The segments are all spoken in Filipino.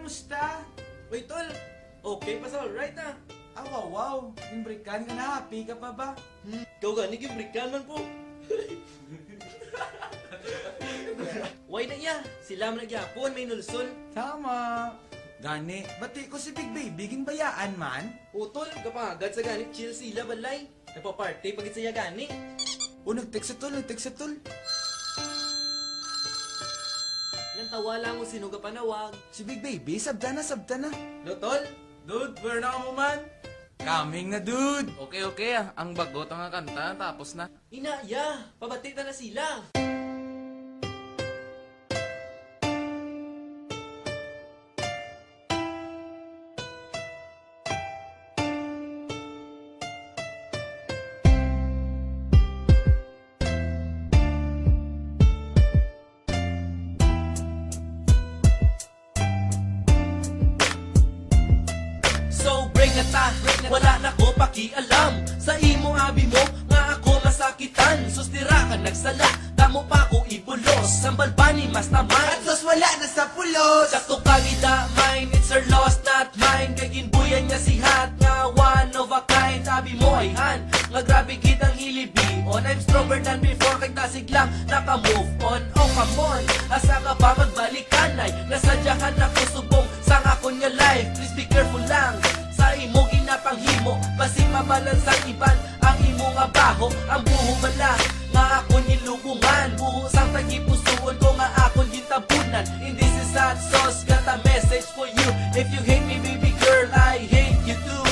kumusta? Uy, tol. Okay pa sa alright ah. Wow. Imbrikan ka na, happy ka pa ba? Ikaw gani, gibrikan man po. Why na iya? Sila man nagyapon, may nulsol. Tama. Gani, bati ko si Big Baby, ging bayaan man. O tol, kapagad sa ganit, chill sila balay. Nagpa-party pagit saya gani. O, nag-text sa tol. Ilang tawala mo sino ka panawag. Si Big Baby, sabta na. No, tol? Dude, where na mo man? Coming na, dude. Okay ah. Ang bagot ang kanta, tapos na. Inaya, pabati na sila. So break na ta, wala na ko pakialam sa imo abi mo, nga ako masakitan. Sustira ka nagsala, damo pa ko ibulos. Sambal bani mas naman, At los wala na sa pulos. sakto kagida mine, it's her loss not mine. Kay ginbuyan niya si hat, nga one of a kind. Abi mo ay han, nga grabe kitang hilibi on. I'm stronger than before, kay tasig lang naka-move on. Oh come on, asa ka ba magbalikan ay nasadyahan ako subong sang ako niya life. Please be careful lang sa imo ginapanghimo, basi mabalans ang iban ang imo nga baho. Ang buho bala nga ako nilubungan, buho sang tagipusuon ko nga ako gitabunan. In this is hot sauce, got a message for you. If you hate me baby girl, I hate you too.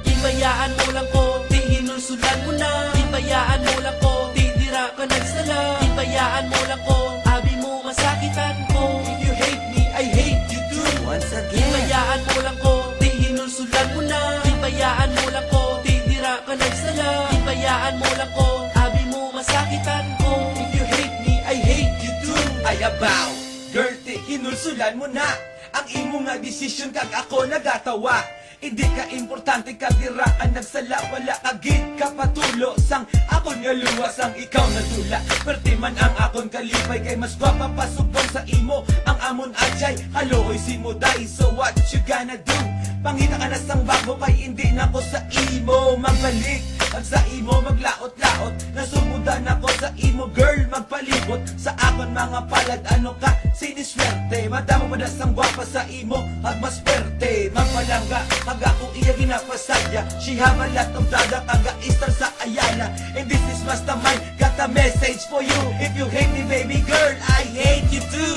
Ibayaan mo lang ko, di hinulsulan mo na. Ibayaan mo lang ko, di dira ka nagsala. Ibayaan mo lang ko, abi mo masakitan ko. If you hate me, I hate you too. Once again. Ibayaan mo lang ko, di hinulsulan mo na. Ibayaan mo lang ko, di dira ka nagsala. Ibayaan mo lang ko, abi mo masakitan ko. If you hate me, I hate you too. Ay abaw, girl, hinulsulan mo na. Ang imo nga desisyon kag ako nagatawa. Hindi ka importante kadiraan nagsala, wala kagid ka patulo sang akon nga luwas ang ikaw nadula. Perti man ang akon kalipay kay mas gwapa pasubong sa imo ang amon ajay kaluoy si mo day. So what you gonna do? Pangita ka na sang bago kay hindi na ko sa imo magbalik. At sa imo maglaot-laot, nasumudan ako sa imo girl magpalibot. Sa akon mga palad ano ka siniswerte, madamo pa sang gwapa sa imo ag mas perte. Magpalangga kag ako iya ginapasadya, she have a lot of dada kaga istar sa Ayala. And this is Mastermind, got a message for you. If you hate me baby girl, I hate you too.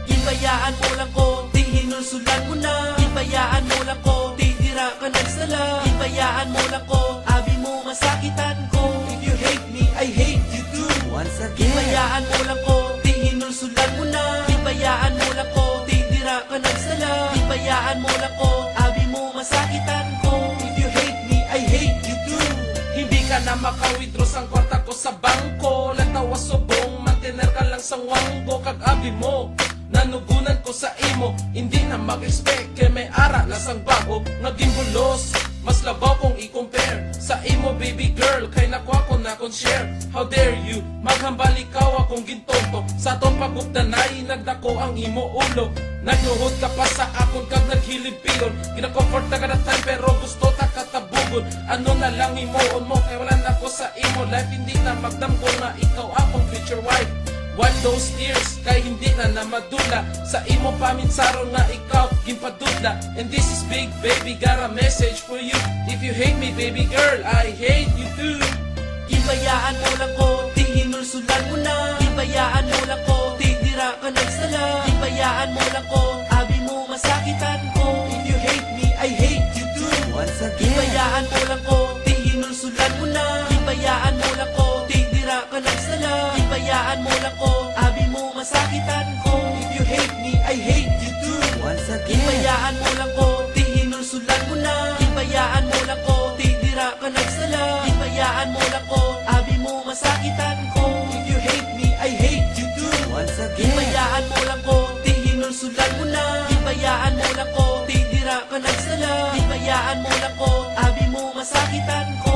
Ibayaan mo lang ko, di hinulsulan mo na. Ibayaan mo lang ko, di dira ka nagsala. Ibayaan mo lang ko, abi mo masakitan ko. If you hate me, I hate you too. Once again. Ibayaan mo lang ko, di hinulsulan mo na. Ibayaan mo lang ko, di dira ka nagsala. Ibayaan mo lang ko, abi mo masakitan ko. If you hate me, I hate you too. Hindi ka na maka-withdraw sang kwarta ko sa bangko. Latawa subong, mantener ka lang sang wanggo. Kag abi mo, nanugunan ko sa imo. Hindi na mag-expect kay may ara lasang bago. Naging bulos, mas labaw kong i-compare sa imo baby girl, kay nakuha ko na kong share. How dare you, maghambal ikaw akong gintonto. Sa tong pagugdanay, nagdako ang imo ulo. Nagnuhod ka pa sa akon kag naghilib piyon. Gina-comfort na kada time pero gusto ta katabugon. Ano na lang imoon mo, kay wala na ko sa imo life. Hindi na magdamgo nga ikaw akong future wife. Wipe those tears, kay hindi na namadula. Sa imo paminsaron nga ikaw ginpadudla. And this is Big Baby, got a message for you. If you hate me baby girl, I hate you too. Ibayaan mo lang ko, di hinulsulan mo na. Ibayaan mo lang ko, di dira ka nagsala. Ibayaan mo lang ko, abi mo masakitan ko. If you hate me, I hate you too. Once again. Ibayaan mo lang ko, di hinulsulan mo na. Ibayaan mo lang ko, di dira ka nagsala. Ibayaan mo lang ko, abi mo masakitan ko. If you hate me, I hate you too. Once again. Ibayaan mo lang ko, di hinulsulan mo na. Ibayaan mo lang ko, di dira ka nagsala. Ibayaan mo lang ko, abi mo masakitan ko. If you hate me, I hate you too. Once again. Ibayaan mo lang ko, di hinulsulan mo na. Ibayaan mo lang ko, di dira ka nagsala. Ibayaan mo lang ko, abi mo masakitan ko.